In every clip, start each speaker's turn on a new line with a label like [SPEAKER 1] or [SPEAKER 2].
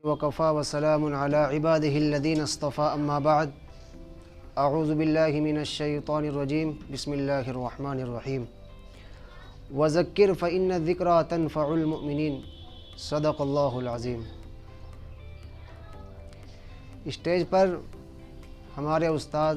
[SPEAKER 1] وكفى وسلام على عباده الذين اصطفى أما بعد أعوذ بالله من الشيطان الرجيم بسم الله الرحمن الرحيم وذكر فإن الذكرى تنفع المؤمنين صدق اللہ العظیم۔ اسٹیج پر ہمارے استاد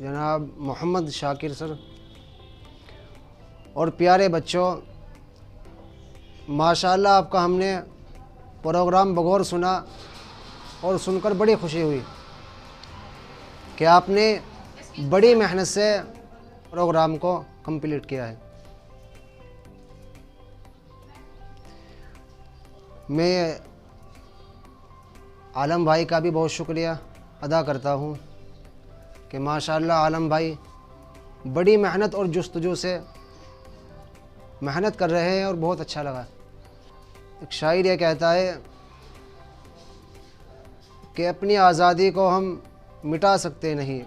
[SPEAKER 1] جناب محمد شاکر سر اور پیارے بچوں، ماشاءاللہ آپ کا ہم نے پروگرام بغور سنا اور سن کر بڑی خوشی ہوئی کہ آپ نے بڑی محنت سے پروگرام کو کمپلیٹ کیا ہے۔ میں عالم بھائی کا بھی بہت شکریہ ادا کرتا ہوں کہ ماشاءاللہ عالم بھائی بڑی محنت اور جستجو سے محنت کر رہے ہیں اور بہت اچھا لگا۔ ایک شاعر یہ کہتا ہے کہ اپنی آزادی کو ہم مٹا سکتے نہیں،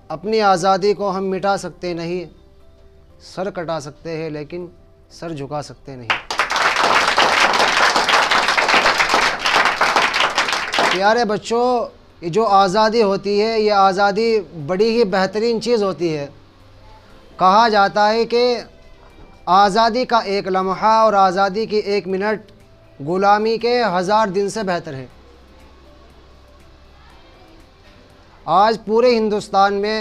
[SPEAKER 1] اپنی آزادی کو ہم مٹا سکتے نہیں، سر کٹا سکتے ہیں لیکن سر جھکا سکتے نہیں۔ پیارے بچوں، یہ جو آزادی ہوتی ہے یہ آزادی بڑی ہی بہترین چیز ہوتی ہے۔ کہا جاتا ہے کہ آزادی کا ایک لمحہ اور آزادی کی ایک منٹ غلامی کے 1000 دن سے بہتر ہے۔ آج پورے ہندوستان میں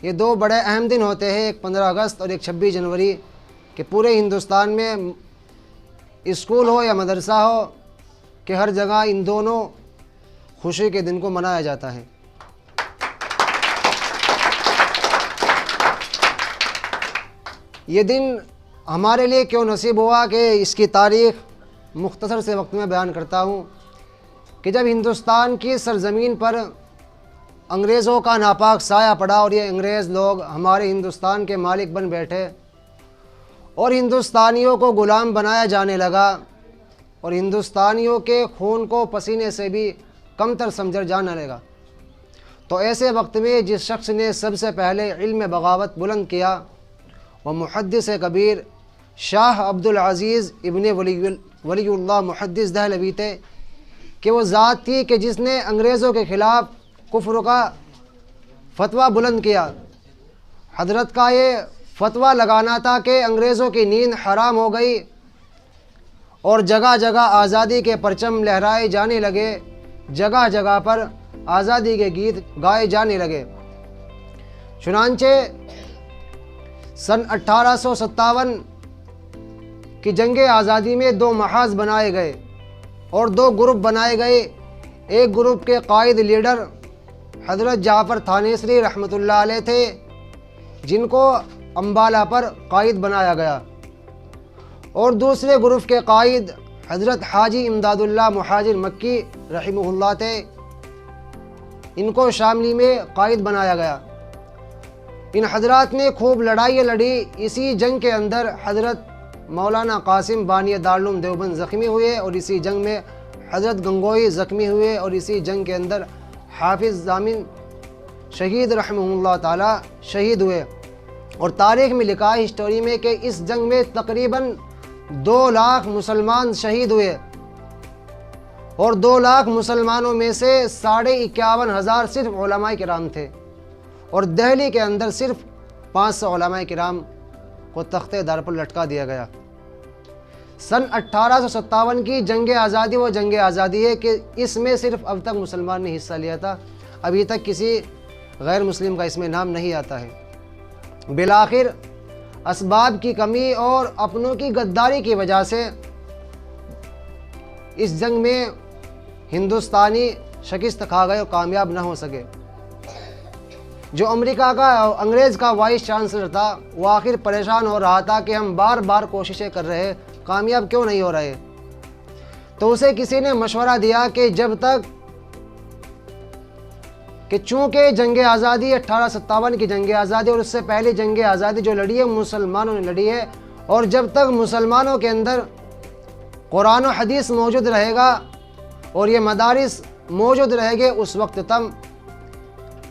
[SPEAKER 1] یہ دو بڑے اہم دن ہوتے ہیں، ایک 15 اگست اور ایک 26 جنوری، کہ پورے ہندوستان میں اسکول ہو یا مدرسہ ہو کہ ہر جگہ ان دونوں خوشی کے دن کو منایا جاتا ہے۔ یہ دن ہمارے لیے کیوں نصیب ہوا کہ اس کی تاریخ مختصر سے وقت میں بیان کرتا ہوں کہ جب ہندوستان کی سرزمین پر انگریزوں کا ناپاک سایہ پڑا اور یہ انگریز لوگ ہمارے ہندوستان کے مالک بن بیٹھے اور ہندوستانیوں کو غلام بنایا جانے لگا اور ہندوستانیوں کے خون کو پسینے سے بھی کمتر سمجھا جانے لگا، تو ایسے وقت میں جس شخص نے سب سے پہلے علم بغاوت بلند کیا وہ محدث کبیر شاہ عبدالعزیز ابن ولی اللہ محدث دہلوی تھے، کہ وہ ذات تھی کہ جس نے انگریزوں کے خلاف کفر کا فتویٰ بلند کیا۔ حضرت کا یہ فتویٰ لگانا تھا کہ انگریزوں کی نیند حرام ہو گئی اور جگہ جگہ آزادی کے پرچم لہرائے جانے لگے، جگہ جگہ پر آزادی کے گیت گائے جانے لگے۔ چنانچہ سن 1857 کی جنگ آزادی میں 2 محاذ بنائے گئے اور 2 گروپ بنائے گئے۔ ایک گروپ کے قائد لیڈر حضرت جعفر تھانیسری رحمۃ اللہ علیہ تھے، جن کو امبالہ پر قائد بنایا گیا، اور دوسرے گروپ کے قائد حضرت حاجی امداد اللہ مہاجر مکی رحمہ اللہ تھے، ان کو شاملی میں قائد بنایا گیا۔ ان حضرات نے خوب لڑائیاں لڑی۔ اسی جنگ کے اندر حضرت مولانا قاسم بانی دارالعلوم دیوبند زخمی ہوئے اور اسی جنگ میں حضرت گنگوئی زخمی ہوئے اور اسی جنگ کے اندر حافظ ضامن شہید رحمہ اللہ تعالی شہید ہوئے۔ اور تاریخ میں لکھا ہے ہسٹوری میں کہ اس جنگ میں تقریباً 2 لاکھ مسلمان شہید ہوئے اور 2 لاکھ مسلمانوں میں سے 51,500 صرف علماء کرام تھے، اور دہلی کے اندر صرف 500 علماء کرام کو تختے دار پر لٹکا دیا گیا۔ سن 1857 کی جنگ آزادی وہ جنگ آزادی ہے کہ اس میں صرف اب تک مسلمان نے حصہ لیا تھا، ابھی تک کسی غیر مسلم کا اس میں نام نہیں آتا ہے۔ بالآخر اسباب کی کمی اور اپنوں کی غداری کی وجہ سے اس جنگ میں ہندوستانی شکست کھا گئے اور کامیاب نہ ہو سکے۔ جو امریکہ کا انگریز کا وائس چانسلر تھا وہ آخر پریشان ہو رہا تھا کہ ہم بار بار کوششیں کر رہے کامیاب کیوں نہیں ہو رہے، تو اسے کسی نے مشورہ دیا کہ جب تک کہ چونکہ جنگ آزادی 1857 کی جنگ آزادی اور اس سے پہلے جنگ آزادی جو لڑی ہے مسلمانوں نے لڑی ہے، اور جب تک مسلمانوں کے اندر قرآن و حدیث موجود رہے گا اور یہ مدارس موجود رہے گے اس وقت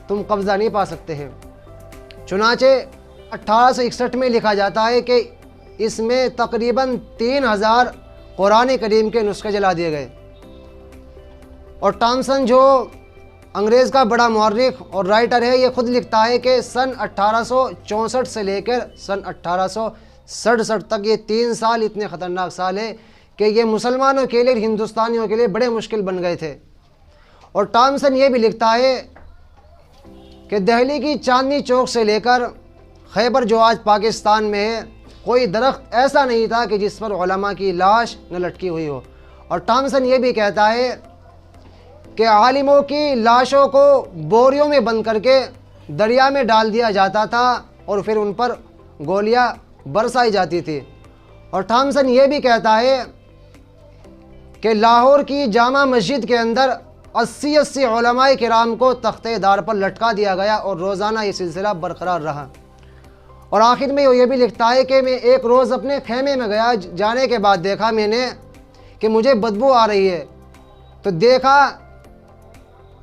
[SPEAKER 1] تم قبضہ نہیں پا سکتے ہیں۔ چنانچہ 1861 میں لکھا جاتا ہے کہ اس میں تقریباً 3000 قرآن کریم کے نسخے جلا دیے گئے اور ٹامسن جو انگریز کا بڑا مورخ اور رائٹر ہے، یہ خود لکھتا ہے کہ سن 1864 سے لے کر سن 1867 تک یہ 3 سال اتنے خطرناک سال ہیں کہ یہ مسلمانوں کے لیے، ہندوستانیوں کے لیے بڑے مشکل بن گئے تھے۔ اور ٹامسن یہ بھی لکھتا ہے کہ دہلی کی چاندنی چوک سے لے کر خیبر جو آج پاکستان میں ہے، کوئی درخت ایسا نہیں تھا کہ جس پر علماء کی لاش نہ لٹکی ہوئی ہو۔ اور ٹامسن یہ بھی کہتا ہے کہ عالموں کی لاشوں کو بوریوں میں بند کر کے دریا میں ڈال دیا جاتا تھا اور پھر ان پر گولیاں برسائی جاتی تھی۔ اور ٹامسن یہ بھی کہتا ہے کہ لاہور کی جامع مسجد کے اندر 80 علماء کرام کو تختے دار پر لٹکا دیا گیا اور روزانہ یہ سلسلہ برقرار رہا۔ اور آخر میں یہ بھی لکھتا ہے کہ میں ایک روز اپنے خیمے میں گیا، جانے کے بعد دیکھا میں نے کہ مجھے بدبو آ رہی ہے، تو دیکھا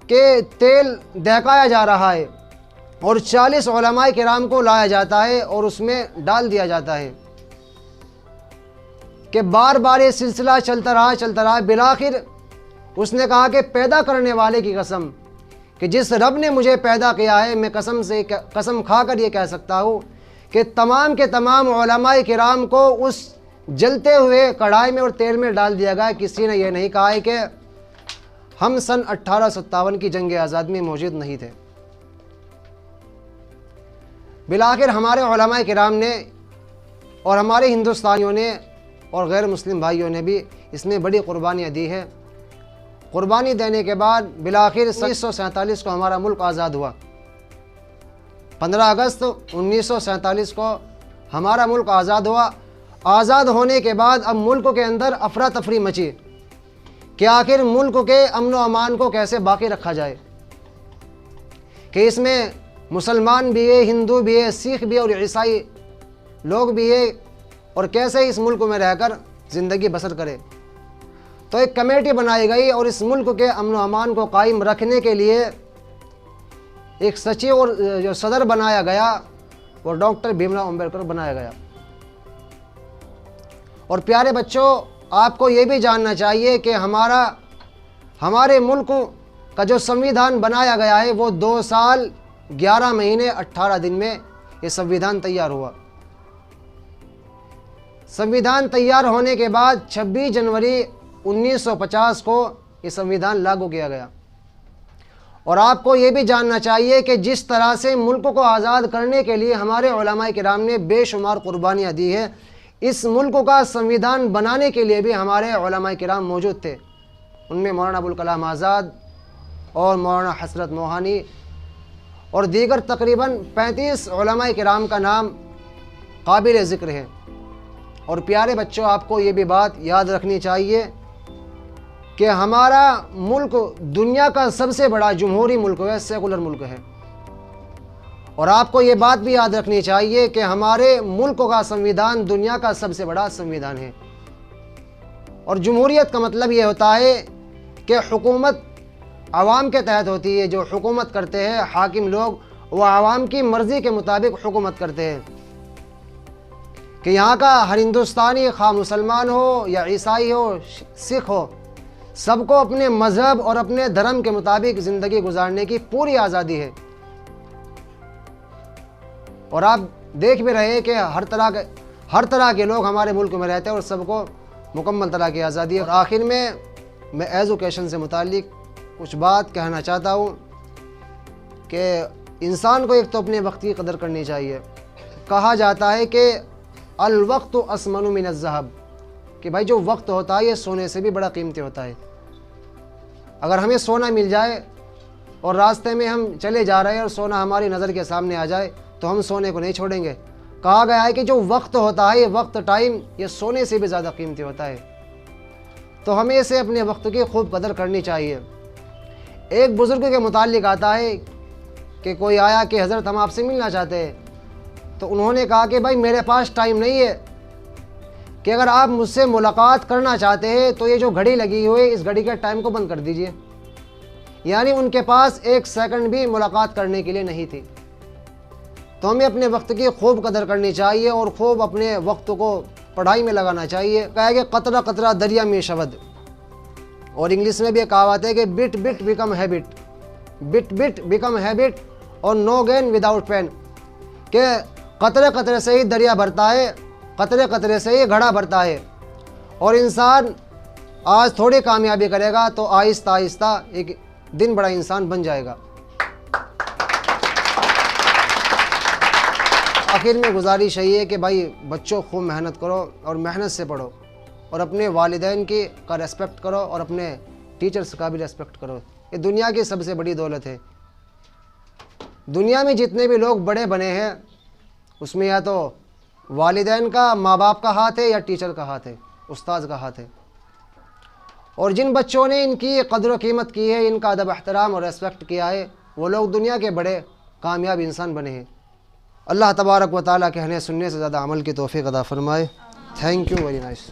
[SPEAKER 1] کہ تیل دہکایا جا رہا ہے اور 40 علماء کرام کو لایا جاتا ہے اور اس میں ڈال دیا جاتا ہے کہ بار بار یہ سلسلہ چلتا رہا۔ بالآخر اس نے کہا کہ پیدا کرنے والے کی قسم، کہ جس رب نے مجھے پیدا کیا ہے، میں قسم کھا کر یہ کہہ سکتا ہوں کہ تمام کے تمام علماء کرام کو اس جلتے ہوئے کڑھائی میں اور تیل میں ڈال دیا گیا۔ کسی نے یہ نہیں کہا ہے کہ ہم سن 1857 کی جنگ آزادی میں موجود نہیں تھے۔ بالآخر ہمارے علماء کرام نے اور ہمارے ہندوستانیوں نے اور غیر مسلم بھائیوں نے بھی اس میں بڑی قربانیاں دی ہے۔ قربانی دینے کے بعد بالآخر 1947 کو ہمارا ملک آزاد ہوا۔ 15 اگست 1947 کو ہمارا ملک آزاد ہوا۔ آزاد ہونے کے بعد اب ملک کے اندر افراتفری مچی کہ آخر ملک کے امن و امان کو کیسے باقی رکھا جائے، کہ اس میں مسلمان بھی ہے، ہندو بھی ہے، سکھ بھی ہے اور عیسائی لوگ بھی ہے، اور کیسے اس ملک میں رہ کر زندگی بسر کرے۔ تو ایک کمیٹی بنائی گئی اور اس ملک کے امن و امان کو قائم رکھنے کے لیے ایک سچیو اور جو صدر بنایا گیا وہ ڈاکٹر بھیم راؤ امبیڈکر بنایا گیا۔ اور پیارے بچوں، آپ کو یہ بھی جاننا چاہیے کہ ہمارے ملک کا جو سنویدھان بنایا گیا ہے وہ 2 سال 11 مہینے 18 دن میں یہ سنویدھان تیار ہوا۔ سنویدھان تیار ہونے کے بعد 26 جنوری 1950 کو یہ سنویدھان لاگو کیا گیا۔ اور آپ کو یہ بھی جاننا چاہیے کہ جس طرح سے ملک کو آزاد کرنے کے لیے ہمارے علماء کرام نے بے شمار قربانیاں دی ہیں، اس ملک کا سنویدھان بنانے کے لیے بھی ہمارے علماء کرام موجود تھے۔ ان میں مولانا ابوالکلام آزاد اور مولانا حسرت موہانی اور دیگر تقریباً 35 علماء کرام کا نام قابل ذکر ہے۔ اور پیارے بچوں، آپ کو یہ بھی بات یاد رکھنی چاہیے کہ ہمارا ملک دنیا کا سب سے بڑا جمہوری ملک ہے، سیکولر ملک ہے۔ اور آپ کو یہ بات بھی یاد رکھنی چاہیے کہ ہمارے ملک کا سنویدھان دنیا کا سب سے بڑا سنویدھان ہے۔ اور جمہوریت کا مطلب یہ ہوتا ہے کہ حکومت عوام کے تحت ہوتی ہے، جو حکومت کرتے ہیں حاکم لوگ وہ عوام کی مرضی کے مطابق حکومت کرتے ہیں، کہ یہاں کا ہر ہندوستانی خواہ مسلمان ہو یا عیسائی ہو، سکھ ہو، سب کو اپنے مذہب اور اپنے دھرم کے مطابق زندگی گزارنے کی پوری آزادی ہے۔ اور آپ دیکھ بھی رہے ہیں کہ ہر طرح کے لوگ ہمارے ملک میں رہتے ہیں اور سب کو مکمل طرح کی آزادی ہے۔ اور آخر میں ایجوکیشن سے متعلق کچھ بات کہنا چاہتا ہوں کہ انسان کو ایک تو اپنے وقت کی قدر کرنی چاہیے۔ کہا جاتا ہے کہ الوقت اسمن من الذهب، کہ بھائی جو وقت ہوتا ہے یہ سونے سے بھی بڑا قیمتی ہوتا ہے۔ اگر ہمیں سونا مل جائے اور راستے میں ہم چلے جا رہے ہیں اور سونا ہماری نظر کے سامنے آ جائے تو ہم سونے کو نہیں چھوڑیں گے۔ کہا گیا ہے کہ جو وقت ہوتا ہے، یہ وقت ٹائم، یہ سونے سے بھی زیادہ قیمتی ہوتا ہے۔ تو ہمیں اسے اپنے وقت کی خوب قدر کرنی چاہیے۔ ایک بزرگ کے متعلق آتا ہے کہ کوئی آیا کہ حضرت ہم آپ سے ملنا چاہتے ہیں، تو انہوں نے کہا کہ بھائی میرے پاس ٹائم نہیں ہے، کہ اگر آپ مجھ سے ملاقات کرنا چاہتے ہیں تو یہ جو گھڑی لگی ہوئی ہے اس گھڑی کے ٹائم کو بند کر دیجئے۔ یعنی ان کے پاس 1 سیکنڈ بھی ملاقات کرنے کے لیے نہیں تھی۔ تو ہمیں اپنے وقت کی خوب قدر کرنی چاہیے اور خوب اپنے وقت کو پڑھائی میں لگانا چاہیے۔ کہا کہ قطرہ قطرہ دریا میں شود، اور انگلش میں بھی ایک کہاوت ہے کہ but but become habit, but but become habit اور نو گین وداؤٹ پین، کہ قطرے قطرے سے ہی دریا بھرتا ہے، قطرے قطرے سے ہی گھڑا بھرتا ہے، اور انسان آج تھوڑی کامیابی کرے گا تو آہستہ آہستہ ایک دن بڑا انسان بن جائے گا۔ آخر میں گزارش یہی ہے کہ بھائی بچوں خوب محنت کرو اور محنت سے پڑھو، اور اپنے والدین کا ریسپیکٹ کرو اور اپنے ٹیچرز کا بھی ریسپیکٹ کرو۔ یہ دنیا کی سب سے بڑی دولت ہے۔ دنیا میں جتنے بھی لوگ بڑے بنے ہیں اس میں یا تو والدین کا، ماں باپ کا ہاتھ ہے، یا ٹیچر کا ہاتھ ہے، استاذ کا ہاتھ ہے۔ اور جن بچوں نے ان کی قدر و قیمت کی ہے، ان کا ادب احترام اور ریسپیکٹ کیا ہے، وہ لوگ دنیا کے بڑے کامیاب انسان بنے ہیں۔ اللہ تبارک و تعالیٰ کہنے سننے سے زیادہ عمل کی توفیق عطا فرمائے۔ Thank you very nice.